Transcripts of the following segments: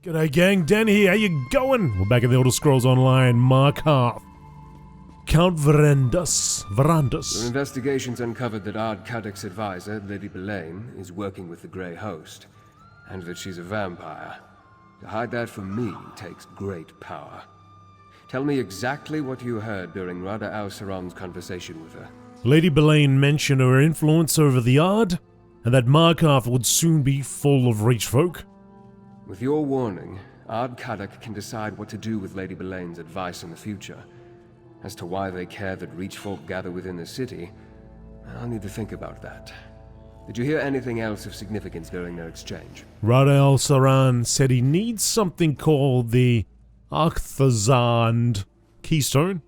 G'day gang, Dan here, how you going? We're back in the Elder Scrolls Online, Markarth. Count Verandus. Your investigations uncovered that Arkthzand's advisor, Lady Belaine, is working with the Grey Host, and that she's a vampire. To hide that from me takes great power. Tell me exactly what you heard during Rada al-Saran's conversation with her. Lady Belaine mentioned her influence over the Ard, and that Markarth would soon be full of Reach folk. With your warning, Arkthzand can decide what to do with Lady Belaine's advice in the future. As to why they care that Reach folk gather within the city, I'll need to think about that. Did you hear anything else of significance during their exchange? Rada al-Saran said he needs something called the Octazoned Keystone.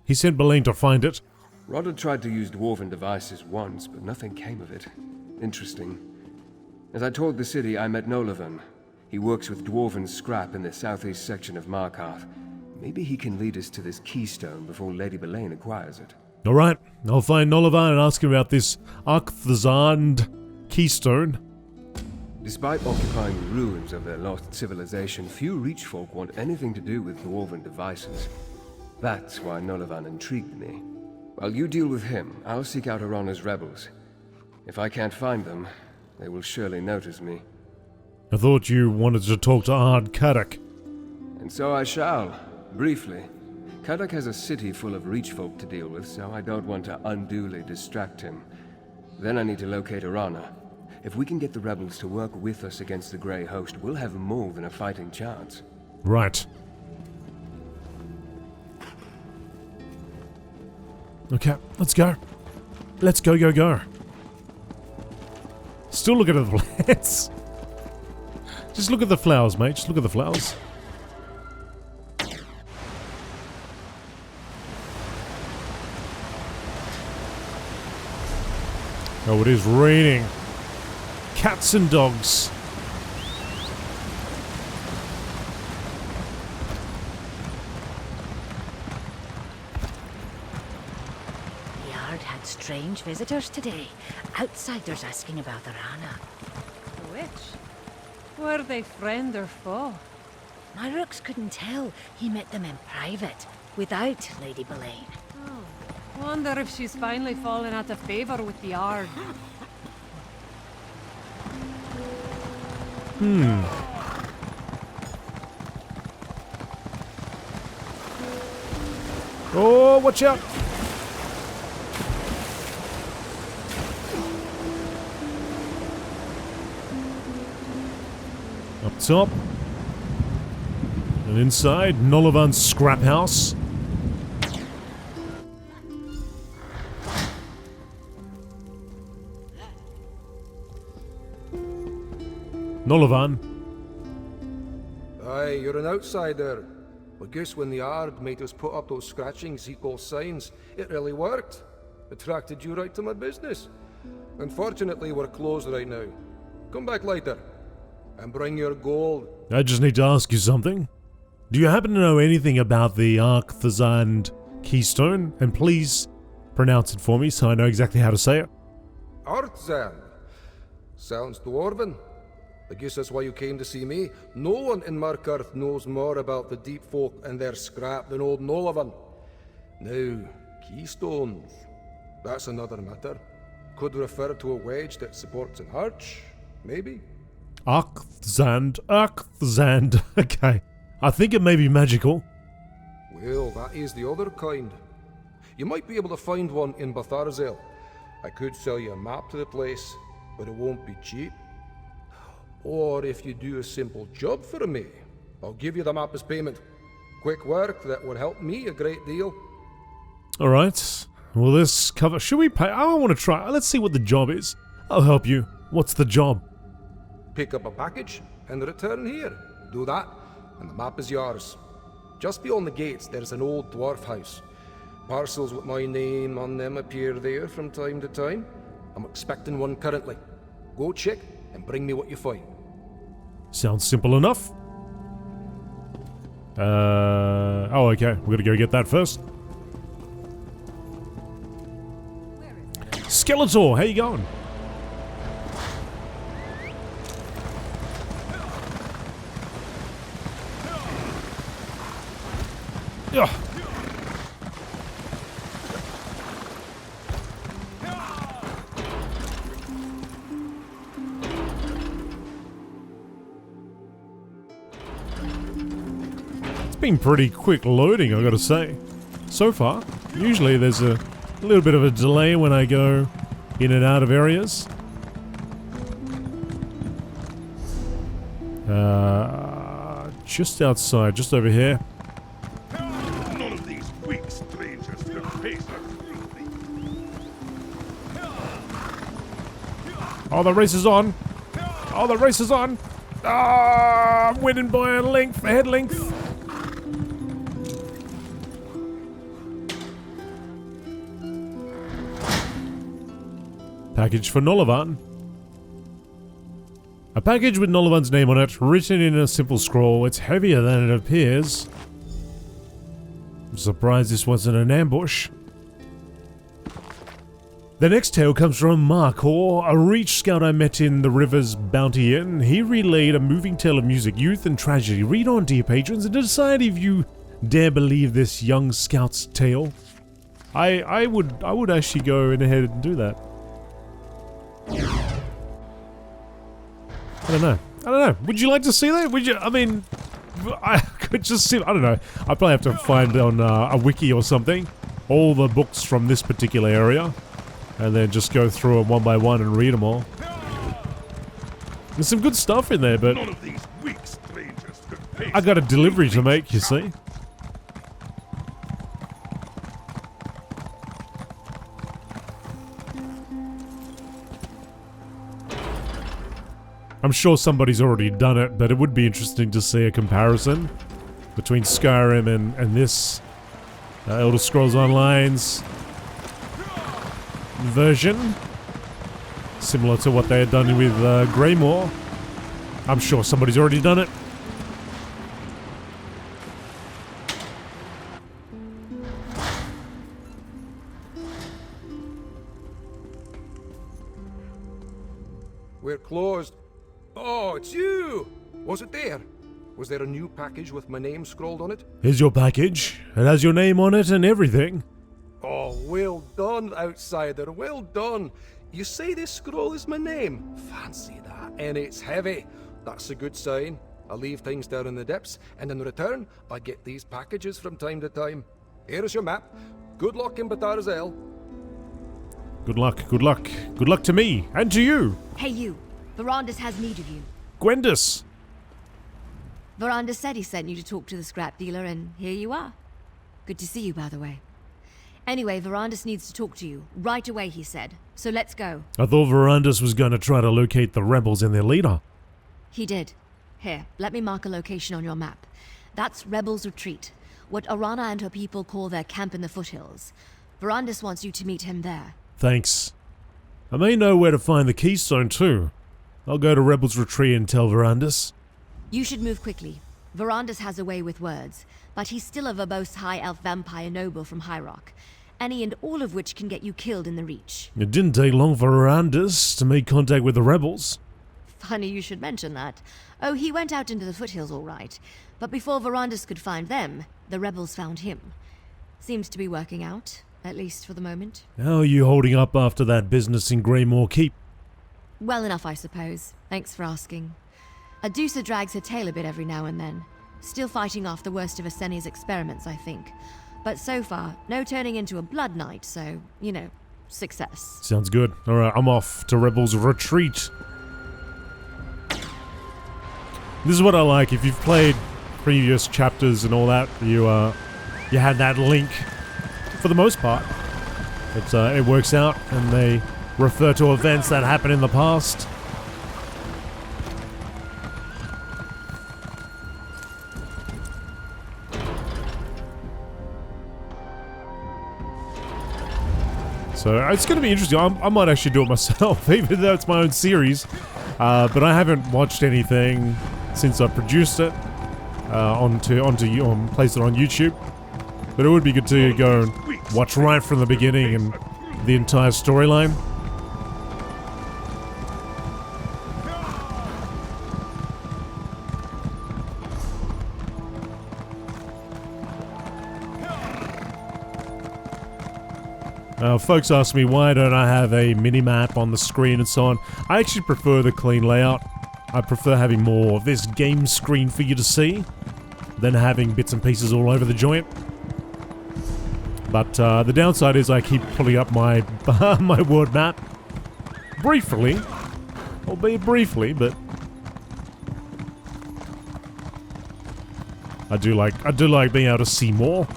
He sent Belaine to find it. Rada tried to use dwarven devices once, but nothing came of it. Interesting. As I toured the city, I met Nolavan. He works with dwarven scrap in the southeast section of Markarth. Maybe he can lead us to this keystone before Lady Belaine acquires it. Alright, I'll find Nolavan and ask him about this Arkthzand Keystone. Despite occupying the ruins of their lost civilization, few Reach folk want anything to do with dwarven devices. That's why Nolavan intrigued me. While you deal with him, I'll seek out Arana's rebels. If I can't find them, they will surely notice me. I thought you wanted to talk to Arkthzand. And so I shall, briefly. Kadak has a city full of Reach folk to deal with, so I don't want to unduly distract him. Then I need to locate Arana. If we can get the rebels to work with us against the Grey Host, we'll have more than a fighting chance. Right. Okay, let's go. Let's go. Still looking at the plants. Just look at the flowers, mate. Just look at the flowers. Oh, it is raining. Cats and dogs. The Yard had strange visitors today. Outsiders asking about Arana. Which? Were they friend or foe? My rooks couldn't tell. He met them in private, without Lady Belaine. Oh, wonder if she's finally fallen out of favor with the Yard. Oh, watch out! Up top. And inside, Nolavan's scrap house. Nolavan. Aye, you're an outsider. Well, guess when the Ard made us put up those scratchings equal signs, it really worked. Attracted you right to my business. Unfortunately, we're closed right now. Come back later. And bring your gold. I just need to ask you something. Do you happen to know anything about the Arkthzand Keystone? And please pronounce it for me so I know exactly how to say it. Arkthzand. Sounds dwarven. I guess that's why you came to see me. No one in Markarth knows more about the deep folk and their scrap than old Nolavan. Now, keystones. That's another matter. Could refer to a wedge that supports an arch, maybe? Arkthzand. Okay. I think it may be magical. Well, that is the other kind. You might be able to find one in Batharzel. I could sell you a map to the place, but it won't be cheap. Or if you do a simple job for me, I'll give you the map as payment. Quick work that would help me a great deal. Alright. Will this cover... Should we pay? I want to try. Let's see what the job is. I'll help you. What's the job? Pick up a package and return here. Do that, and the map is yours. Just beyond the gates, there's an old dwarf house. Parcels with my name on them appear there from time to time. I'm expecting one currently. Go check and bring me what you find. Sounds simple enough. Oh, okay. We're gonna go get that first. Skeletor, how you going? Ugh. It's been pretty quick loading, I gotta say. So far. Usually there's a little bit of a delay when I go in and out of areas. Just outside, just over here. None of these weak strangers could face us. Oh, the race is on. Oh, the race is on. Ah, I'm winning by a length, a head length. Package for Nolavan. A package with Nolavan's name on it, written in a simple scroll. It's heavier than it appears. I'm surprised this wasn't an ambush. The next tale comes from Markarth, a Reach scout I met in the River's Bounty Inn. He relayed a moving tale of music, youth, and tragedy. Read on, dear patrons, and decide if you dare believe this young scout's tale. I would actually go in ahead and do that. I don't know. Would you like to see that? Would you? I mean, I could just see. I don't know. I probably have to find on a wiki or something all the books from this particular area, and then just go through them one by one and read them all. There's some good stuff in there, but None of these weak strangers could face I got a delivery to make. You see. I'm sure somebody's already done it, but it would be interesting to see a comparison between Skyrim and this Elder Scrolls Online's version. Similar to what they had done with Greymoor. I'm sure somebody's already done it. We're closed. Oh, it's you! Was it there? Was there a new package with my name scrawled on it? Here's your package. It has your name on it and everything. Oh, well done, outsider. Well done. You say this scroll is my name. Fancy that. And it's heavy. That's a good sign. I leave things down in the depths, and in return, I get these packages from time to time. Here's your map. Good luck in Batarzel. Good luck, good luck. Good luck to me, and to you. Hey you, Verandis has need of you. Gwendis. Verandis said he sent you to talk to the scrap dealer, and here you are. Good to see you, by the way. Anyway, Verandis needs to talk to you. Right away, he said. So let's go. I thought Verandis was going to try to locate the rebels and their leader. He did. Here, let me mark a location on your map. That's Rebels' Retreat, what Arana and her people call their camp in the foothills. Verandis wants you to meet him there. Thanks. I may know where to find the Keystone too. I'll go to Rebels Retreat and tell Verandis. You should move quickly. Verandis has a way with words, but he's still a verbose high elf vampire noble from High Rock, any and all of which can get you killed in the Reach. It didn't take long for Verandis to make contact with the rebels. Funny you should mention that. Oh, he went out into the foothills all right, but before Verandis could find them, the rebels found him. Seems to be working out, at least for the moment. How are you holding up after that business in Greymoor Keep? Well enough, I suppose. Thanks for asking. Adusa drags her tail a bit every now and then. Still fighting off the worst of Aseni's experiments, I think. But so far, no turning into a blood knight, so, you know, success. Sounds good. Alright, I'm off to Rebels Retreat. This is what I like. If you've played previous chapters and all that, you had that link for the most part. It works out, and they refer to events that happened in the past. So it's going to be interesting. I might actually do it myself, even though it's my own series. But I haven't watched anything since I produced it placed it on YouTube. But it would be good to go and watch right from the beginning and the entire storyline. Folks ask me why don't I have a mini-map on the screen and so on. I actually prefer the clean layout. I prefer having more of this game screen for you to see than having bits and pieces all over the joint. But the downside is I keep pulling up my my world map briefly, albeit briefly, but I do like being able to see more,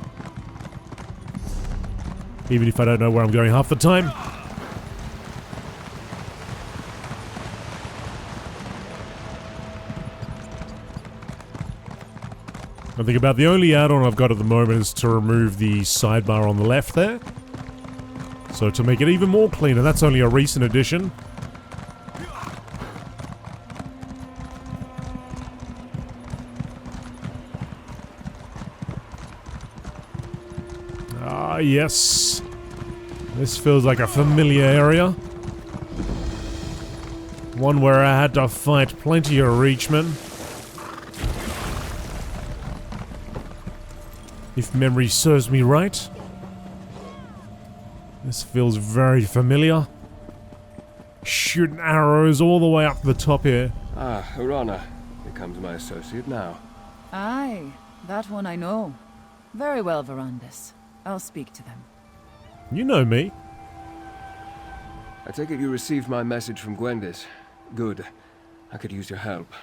even if I don't know where I'm going half the time. I think about the only add-on I've got at the moment is to remove the sidebar on the left there. So to make it even more cleaner, that's only a recent addition. Ah, yes. This feels like a familiar area. One where I had to fight plenty of Reachmen. If memory serves me right. This feels very familiar. Shooting arrows all the way up to the top here. Ah, Urana. Here comes my associate now. Aye, that one I know. Very well, Verandis. I'll speak to them. You know me. I take it you received my message from Gwendis. Good. I could use your help.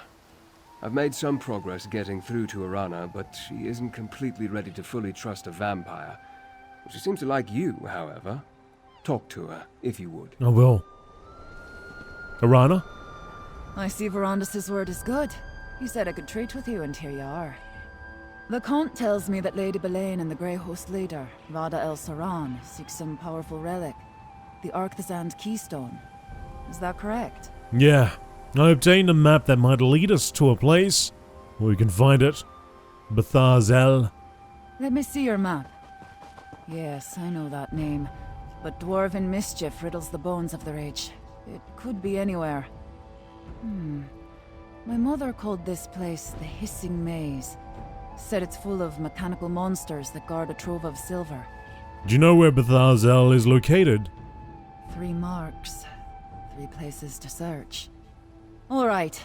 I've made some progress getting through to Urana, but she isn't completely ready to fully trust a vampire. She seems to like you, however. Talk to her, if you would. I will. Urana? I see Verandis' word is good. He said I could treat with you, and here you are. The Count tells me that Lady Belaine and the Grey Host leader, Vada El Saran, seek some powerful relic. The Arkthzand Keystone. Is that correct? Yeah. I obtained a map that might lead us to a place where we can find it. Bethazel. Let me see your map. Yes, I know that name. But dwarven mischief riddles the bones of the Reach. It could be anywhere. My mother called this place the Hissing Maze. Said it's full of mechanical monsters that guard a trove of silver. Do you know where Bethazel is located? 3 marks. 3 places to search. All right.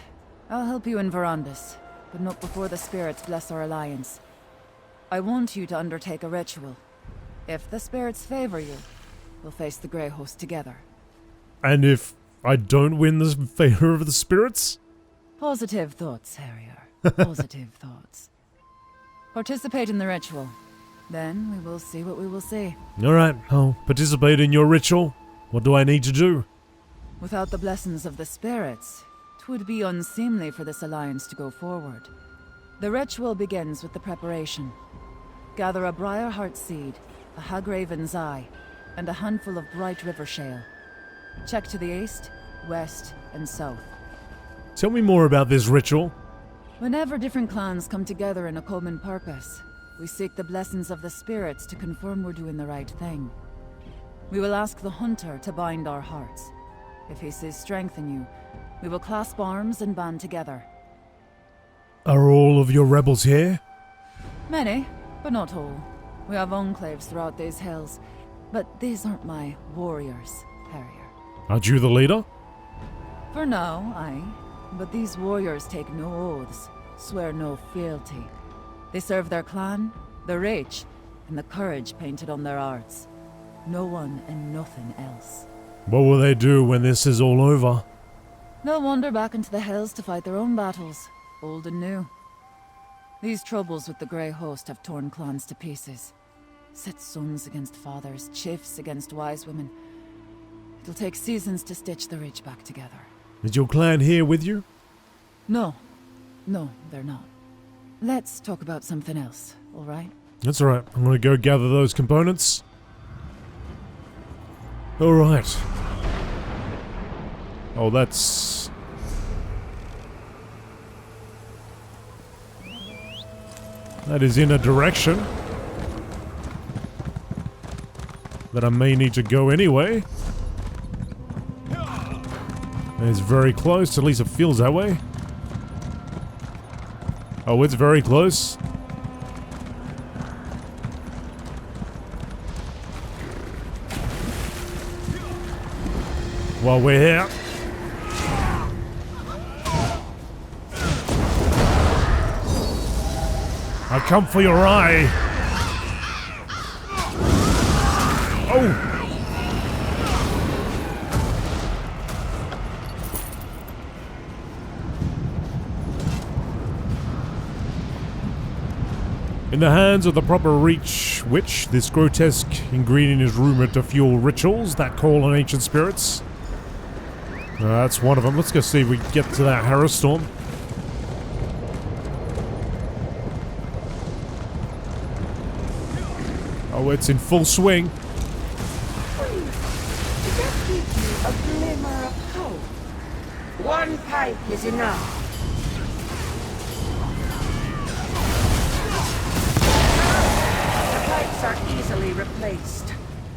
I'll help you in Verandis, but not before the spirits bless our alliance. I want you to undertake a ritual. If the spirits favor you, we'll face the Grey Host together. And if I don't win the favor of the spirits? Positive thoughts, Harrier. Positive thoughts. Participate in the ritual. Then we will see what we will see. Alright, I'll participate in your ritual. What do I need to do? Without the blessings of the spirits, 'twould be unseemly for this alliance to go forward. The ritual begins with the preparation. Gather a Briarheart seed, a Hagraven's eye, and a handful of bright river shale. Check to the east, west, and south. Tell me more about this ritual. Whenever different clans come together in a common purpose, we seek the blessings of the spirits to confirm we're doing the right thing. We will ask the Hunter to bind our hearts. If he sees strength in you, we will clasp arms and band together. Are all of your rebels here? Many, but not all. We have enclaves throughout these hills, but these aren't my warriors, Harrier. Aren't you the leader? For now, aye. But these warriors take no oaths, swear no fealty. They serve their clan, the Reach, and the courage painted on their hearts. No one and nothing else. What will they do when this is all over? They'll wander back into the hills to fight their own battles, old and new. These troubles with the Grey Host have torn clans to pieces. Set sons against fathers, chiefs against wise women. It'll take seasons to stitch the Reach back together. Is your clan here with you? No, they're not. Let's talk about something else, alright? That's alright. I'm gonna go gather those components. Alright. Oh, that's... that is in a direction that I may need to go anyway. It's very close, at least it feels that way. Oh, it's very close. while we're here. I come for your eye. Oh! In the hands of the proper Reach Witch, this grotesque ingredient is rumored to fuel rituals that call on ancient spirits. That's one of them. Let's go see if we can get to that Harrowstorm. Oh, it's in full swing. Just give you a glimmer of hope. One pipe is enough. The pipes are easily replaced.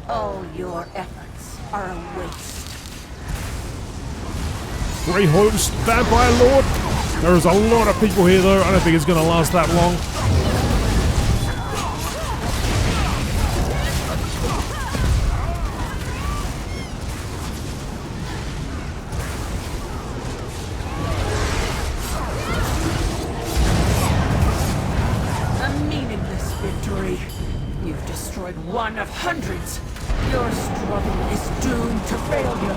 All your efforts are a waste. Grey Host, Vampire Lord. There is a lot of people here though. I don't think it's going to last that long. One of hundreds. Your struggle is doomed to failure.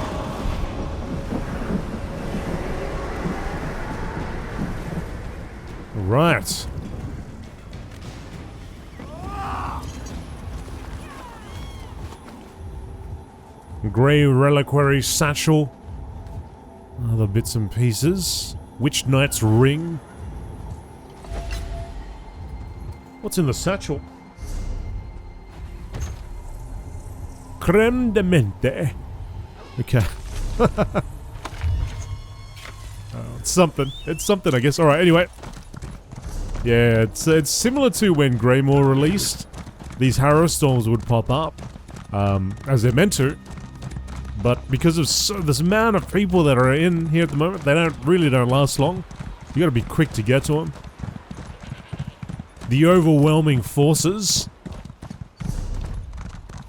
Right. Grey Reliquary Satchel. Other bits and pieces. Witch Knight's Ring. What's in the satchel? Creme de mente. Okay. It's something. It's something, I guess. Alright, anyway. Yeah, it's similar to when Greymoor released. These Harrowstorms would pop up. As they're meant to. But because of this amount of people that are in here at the moment, they don't last long. You gotta be quick to get to them. The overwhelming forces.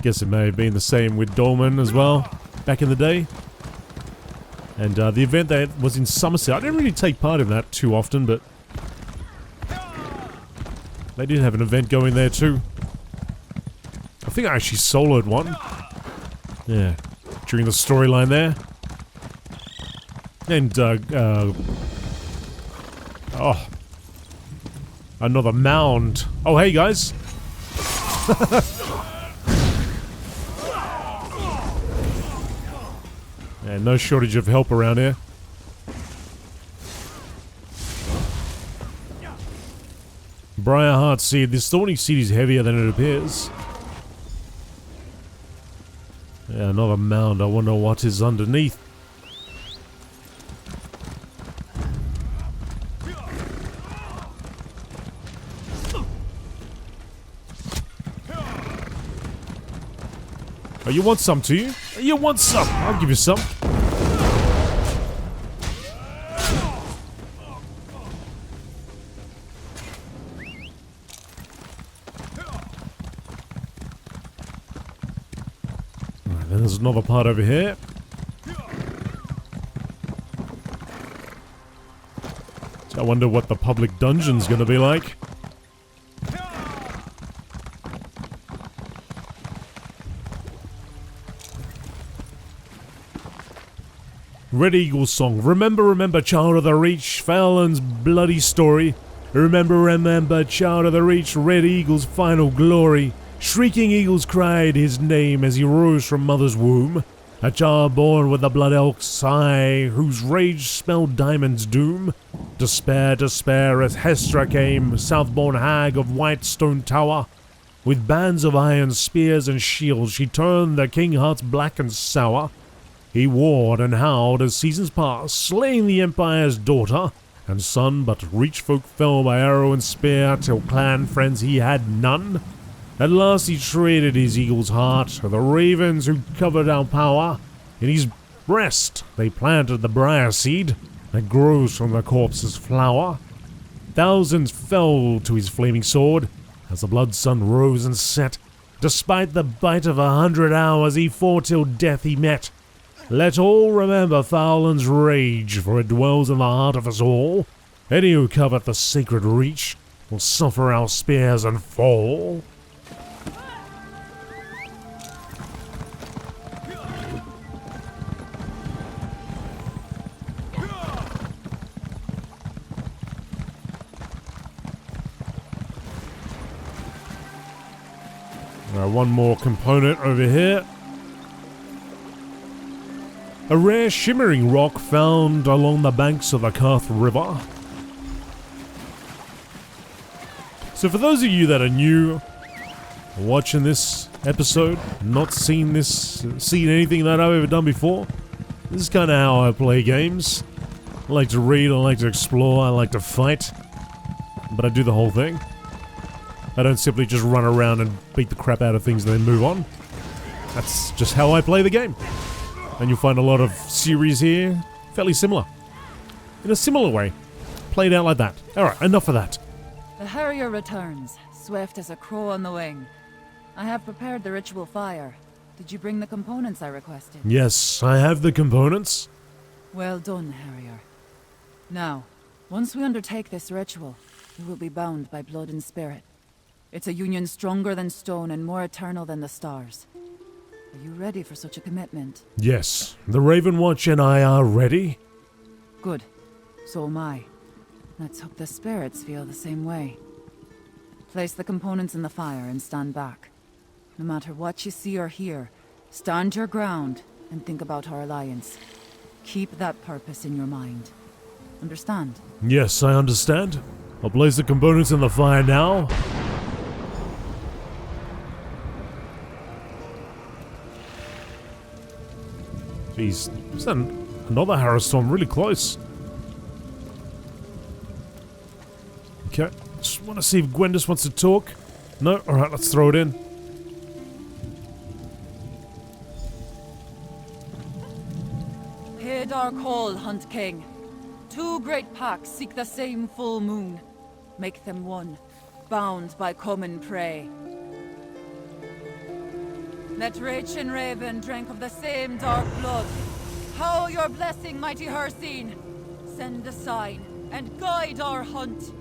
Guess it may have been the same with Dolmen as well, back in the day. And the event that was in Somerset, I didn't really take part in that too often, but they did have an event going there too. I think I actually soloed one. Yeah, during the storyline there. And, oh. Another mound. Oh, hey guys. And no shortage of help around here. Briarheart Seed. This thorny seed is heavier than it appears. Yeah, another mound. I wonder what is underneath. Oh, you want some, do you? You want some? I'll give you some. Alright, then there's another part over here. So I wonder what the public dungeon's gonna be like. Red Eagle's song. Remember, remember, child of the Reach, Fallon's bloody story. Remember, remember, child of the Reach, Red Eagle's final glory. Shrieking eagles cried his name as he rose from mother's womb. A child born with the blood elk's sigh, whose rage spelled Diamond's doom. Despair, despair, as Hestra came, southborn hag of Whitestone Tower. With bands of iron spears and shields, she turned the king hearts black and sour. He warred and howled as seasons passed, slaying the Empire's daughter and son, but Reach folk fell by arrow and spear, till clan friends he had none. At last he traded his eagle's heart to the ravens who covered our power. In his breast they planted the briar seed that grows from the corpse's flower. Thousands fell to his flaming sword as the blood sun rose and set. Despite the bite of 100 hours, he fought till death he met. Let all remember Fowland's rage, for it dwells in the heart of us all. Any who covet the sacred reach will suffer our spears and fall. One more component over here. A rare shimmering rock found along the banks of the Karth River. So for those of you that are new, watching this episode, not seen anything that I've ever done before, this is kind of how I play games. I like to read, I like to explore, I like to fight, but I do the whole thing. I don't simply just run around and beat the crap out of things and then move on. That's just how I play the game. And you'll find a lot of series here fairly similar. In a similar way. Played out like that. Alright, enough of that. The Harrier returns, swift as a crow on the wing. I have prepared the ritual fire. Did you bring the components I requested? Yes, I have the components. Well done, Harrier. Now, once we undertake this ritual, we will be bound by blood and spirit. It's a union stronger than stone and more eternal than the stars. Are you ready for such a commitment? Yes, the Raven Watch and I are ready. Good. So am I. Let's hope the spirits feel the same way. Place the components in the fire and stand back. No matter what you see or hear, stand your ground and think about our alliance. Keep that purpose in your mind. Understand? Yes, I understand. I'll place the components in the fire now. Jeez, is that another Harrow Storm really close? Okay, just want to see if Gwendis wants to talk. No? Alright, let's throw it in. Hear our call, Hunt King. Two great packs seek the same full moon. Make them one, bound by common prey. Let Rach and Raven drink of the same dark blood. How your blessing, mighty Hircine. Send a sign and guide our hunt.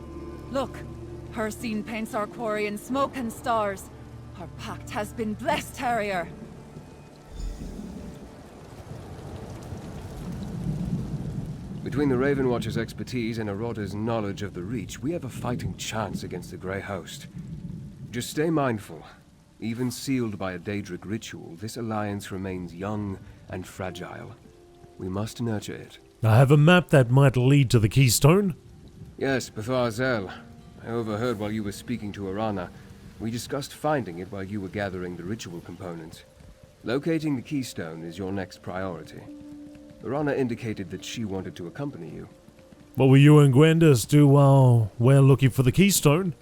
Look, Hircine paints our quarry in smoke and stars. Our pact has been blessed, Harrier. Between the Raven Watcher's expertise and Aroda's knowledge of the Reach, we have a fighting chance against the Grey Host. Just stay mindful. Even sealed by a Daedric ritual, this alliance remains young and fragile. We must nurture it. I have a map that might lead to the Keystone. Yes, Bethar Zel. I overheard while you were speaking to Arana. We discussed finding it while you were gathering the ritual components. Locating the Keystone is your next priority. Arana indicated that she wanted to accompany you. What will you and Gwendis do while we're looking for the Keystone?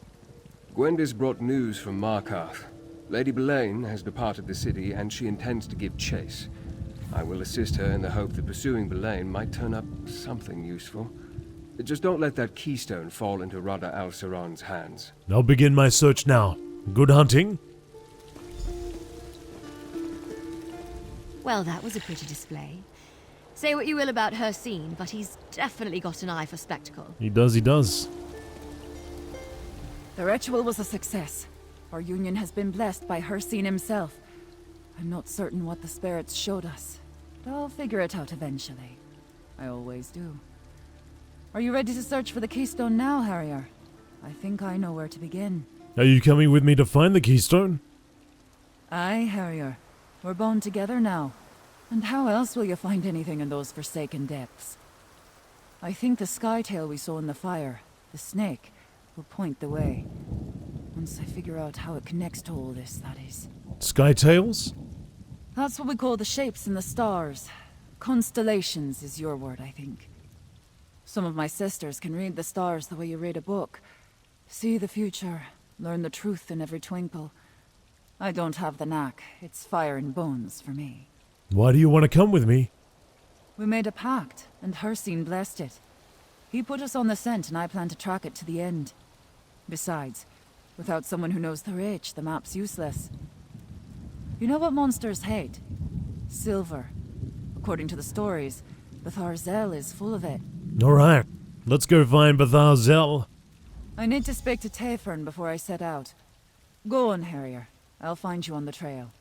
Gwendis brought news from Markarth. Lady Belaine has departed the city, and she intends to give chase. I will assist her in the hope that pursuing Belaine might turn up something useful. Just don't let that keystone fall into Rada al-Saran's hands. I'll begin my search now. Good hunting. Well, that was a pretty display. Say what you will about Hircine, but he's definitely got an eye for spectacle. He does, he does. The ritual was a success. Our union has been blessed by Hircine himself. I'm not certain what the spirits showed us, but I'll figure it out eventually. I always do. Are you ready to search for the Keystone now, Harrier? I think I know where to begin. Are you coming with me to find the Keystone? Aye, Harrier. We're bound together now. And how else will you find anything in those forsaken depths? I think the skytail we saw in the fire, the snake, will point the way. Once I figure out how it connects to all this, that is. Skytails? That's what we call the shapes in the stars. Constellations is your word, I think. Some of my sisters can read the stars the way you read a book. See the future, learn the truth in every twinkle. I don't have the knack. It's fire and bones for me. Why do you want to come with me? We made a pact, and Hircine blessed it. He put us on the scent, and I plan to track it to the end. Besides, without someone who knows the Reach, the map's useless. You know what monsters hate? Silver. according to the stories. Betharzel is full of it. Alright, let's go find Betharzel. I need to speak to Tefern before I set out. Go on, Harrier. I'll find you on the trail.